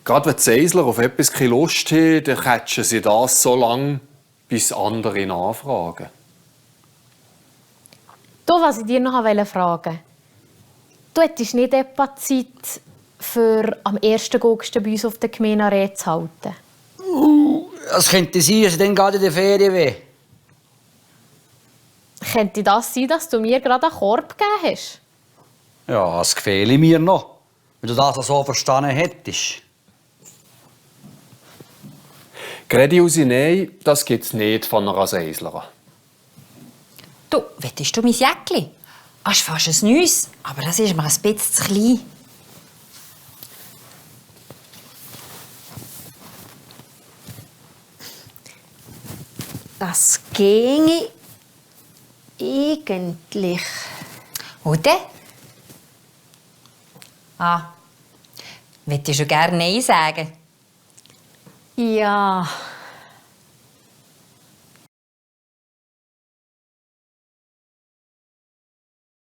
Gerade wenn die Seisler auf etwas keine Lust haben, dann catchen sie das so lange, bis andere nachfragen. Du, was ich dir noch fragen wollte. Du hättest nicht etwa Zeit, für am 1. August bei uns auf der Gemeinde eine Rede zu halten? Es könnte sein, dass ich dann gerade in der Ferien bin. Könnte das sein, dass du mir gerade einen Korb gegeben hast? Ja, das gefehle mir noch. Wenn du das so verstanden hättest. Grädiusi, nein, das gibt es nicht von einer Seislerin. Du, wettest du mein Jäckli? Das ist fast ein neues, aber das ist mir ein bisschen zu klein. Das ginge eigentlich. Oder? Wettest du gerne Nein sagen? Ja.